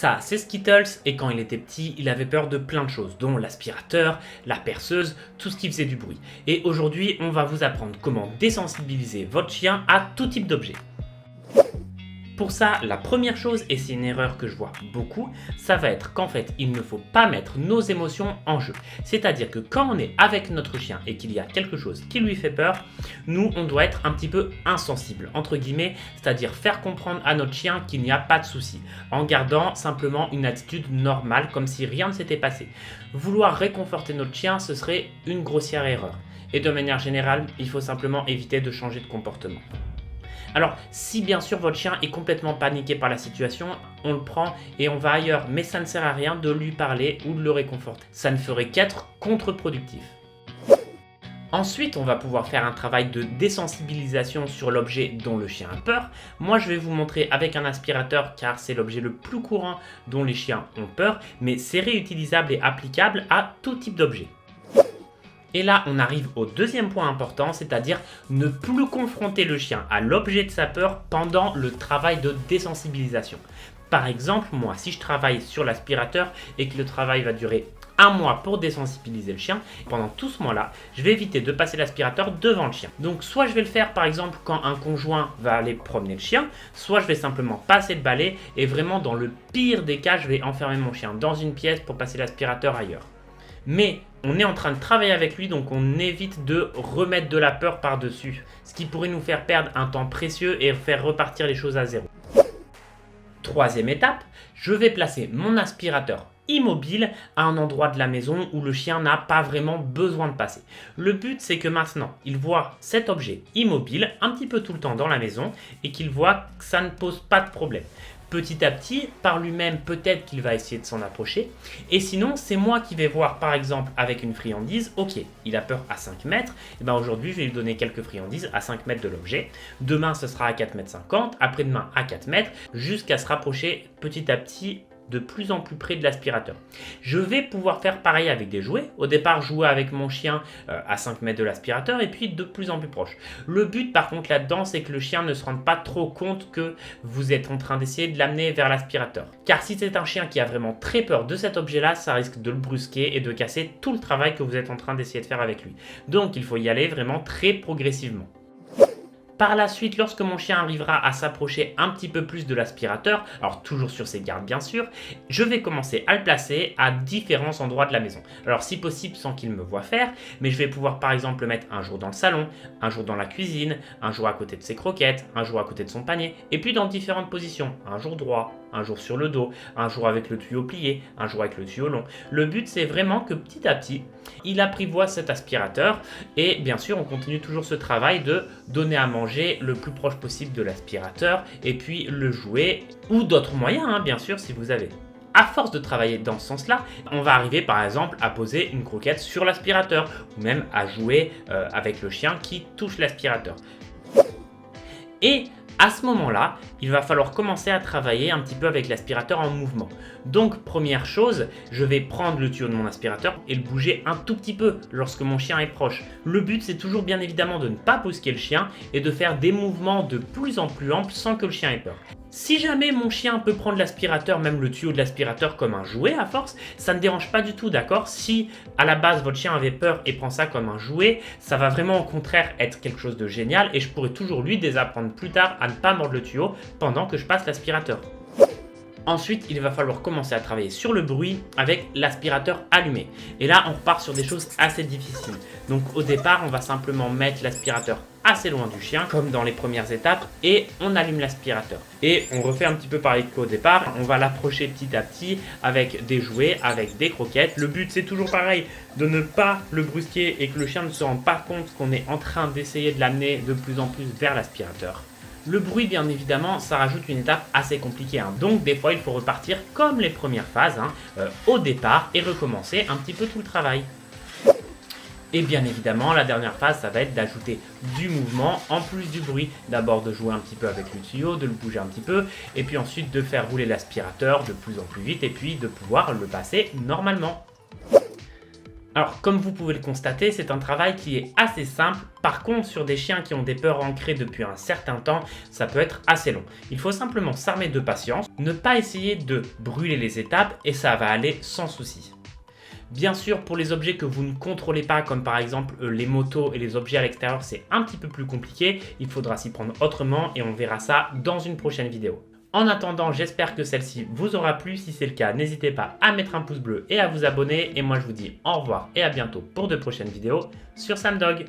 Ça, c'est Skittles, et quand il était petit, il avait peur de plein de choses, dont l'aspirateur, la perceuse, tout ce qui faisait du bruit. Et aujourd'hui, on va vous apprendre comment désensibiliser votre chien à tout type d'objet. Pour ça, la première chose, et c'est une erreur que je vois beaucoup, ça va être qu'en fait, il ne faut pas mettre nos émotions en jeu. C'est-à-dire que quand on est avec notre chien et qu'il y a quelque chose qui lui fait peur, nous, on doit être un petit peu insensible, entre guillemets, c'est-à-dire faire comprendre à notre chien qu'il n'y a pas de souci, en gardant simplement une attitude normale, comme si rien ne s'était passé. Vouloir réconforter notre chien, ce serait une grossière erreur. Et de manière générale, il faut simplement éviter de changer de comportement. Alors, si bien sûr votre chien est complètement paniqué par la situation, on le prend et on va ailleurs, mais ça ne sert à rien de lui parler ou de le réconforter. Ça ne ferait qu'être contre-productif. Ensuite, on va pouvoir faire un travail de désensibilisation sur l'objet dont le chien a peur. Moi, je vais vous montrer avec un aspirateur car c'est l'objet le plus courant dont les chiens ont peur, mais c'est réutilisable et applicable à tout type d'objet. Et là, on arrive au deuxième point important, c'est-à-dire ne plus confronter le chien à l'objet de sa peur pendant le travail de désensibilisation. Par exemple, moi, si je travaille sur l'aspirateur et que le travail va durer un mois pour désensibiliser le chien, pendant tout ce mois-là, je vais éviter de passer l'aspirateur devant le chien. Donc, soit je vais le faire, par exemple, quand un conjoint va aller promener le chien, soit je vais simplement passer le balai et vraiment, dans le pire des cas, je vais enfermer mon chien dans une pièce pour passer l'aspirateur ailleurs. Mais on est en train de travailler avec lui, donc on évite de remettre de la peur par-dessus, ce qui pourrait nous faire perdre un temps précieux et faire repartir les choses à zéro. Troisième étape, je vais placer mon aspirateur immobile à un endroit de la maison où le chien n'a pas vraiment besoin de passer. Le but, c'est que maintenant, il voit cet objet immobile un petit peu tout le temps dans la maison et qu'il voit que ça ne pose pas de problème. Petit à petit, par lui-même, peut-être qu'il va essayer de s'en approcher. Et sinon, c'est moi qui vais voir, par exemple, avec une friandise, ok, il a peur à 5 mètres, et bien aujourd'hui, je vais lui donner quelques friandises à 5 mètres de l'objet. Demain, ce sera à 4,50 mètres, après-demain à 4 mètres, jusqu'à se rapprocher petit à petit de plus en plus près de l'aspirateur. Je vais pouvoir faire pareil avec des jouets. Au départ, jouer avec mon chien à 5 mètres de l'aspirateur et puis de plus en plus proche. Le but par contre là-dedans, c'est que le chien ne se rende pas trop compte que vous êtes en train d'essayer de l'amener vers l'aspirateur. Car si c'est un chien qui a vraiment très peur de cet objet-là, ça risque de le brusquer et de casser tout le travail que vous êtes en train d'essayer de faire avec lui. Donc il faut y aller vraiment très progressivement. Par la suite, lorsque mon chien arrivera à s'approcher un petit peu plus de l'aspirateur, alors toujours sur ses gardes bien sûr, je vais commencer à le placer à différents endroits de la maison. Alors si possible sans qu'il me voie faire, mais je vais pouvoir par exemple le mettre un jour dans le salon, un jour dans la cuisine, un jour à côté de ses croquettes, un jour à côté de son panier, et puis dans différentes positions, un jour droit, un jour sur le dos, un jour avec le tuyau plié, un jour avec le tuyau long. Le but c'est vraiment que petit à petit, il apprivoise cet aspirateur et bien sûr on continue toujours ce travail de donner à manger le plus proche possible de l'aspirateur et puis le jouer ou d'autres moyens bien sûr si vous avez. À force de travailler dans ce sens-là, on va arriver par exemple à poser une croquette sur l'aspirateur ou même à jouer avec le chien qui touche l'aspirateur. Et à ce moment-là, il va falloir commencer à travailler un petit peu avec l'aspirateur en mouvement. Donc, première chose, je vais prendre le tuyau de mon aspirateur et le bouger un tout petit peu lorsque mon chien est proche. Le but, c'est toujours bien évidemment de ne pas brusquer le chien et de faire des mouvements de plus en plus amples sans que le chien ait peur. Si jamais mon chien peut prendre l'aspirateur, même le tuyau de l'aspirateur comme un jouet à force, ça ne dérange pas du tout, d'accord? Si à la base votre chien avait peur et prend ça comme un jouet, ça va vraiment au contraire être quelque chose de génial et je pourrais toujours lui désapprendre plus tard à ne pas mordre le tuyau pendant que je passe l'aspirateur. Ensuite, il va falloir commencer à travailler sur le bruit avec l'aspirateur allumé. Et là, on repart sur des choses assez difficiles. Donc au départ, on va simplement mettre l'aspirateur assez loin du chien, comme dans les premières étapes, et on allume l'aspirateur. Et on refait un petit peu pareil qu'au départ, on va l'approcher petit à petit avec des jouets, avec des croquettes. Le but, c'est toujours pareil, de ne pas le brusquer et que le chien ne se rende pas compte qu'on est en train d'essayer de l'amener de plus en plus vers l'aspirateur. Le bruit, bien évidemment, ça rajoute une étape assez compliquée. Donc, des fois, il faut repartir comme les premières phases, au départ, et recommencer un petit peu tout le travail. Et bien évidemment, la dernière phase, ça va être d'ajouter du mouvement en plus du bruit. D'abord de jouer un petit peu avec le tuyau, de le bouger un petit peu, et puis ensuite de faire rouler l'aspirateur de plus en plus vite, et puis de pouvoir le passer normalement. Alors, comme vous pouvez le constater, c'est un travail qui est assez simple. Par contre, sur des chiens qui ont des peurs ancrées depuis un certain temps, ça peut être assez long. Il faut simplement s'armer de patience, ne pas essayer de brûler les étapes et ça va aller sans souci. Bien sûr, pour les objets que vous ne contrôlez pas, comme par exemple les motos et les objets à l'extérieur, c'est un petit peu plus compliqué. Il faudra s'y prendre autrement et on verra ça dans une prochaine vidéo. En attendant, j'espère que celle-ci vous aura plu. Si c'est le cas, n'hésitez pas à mettre un pouce bleu et à vous abonner. Et moi, je vous dis au revoir et à bientôt pour de prochaines vidéos sur Sam Dog.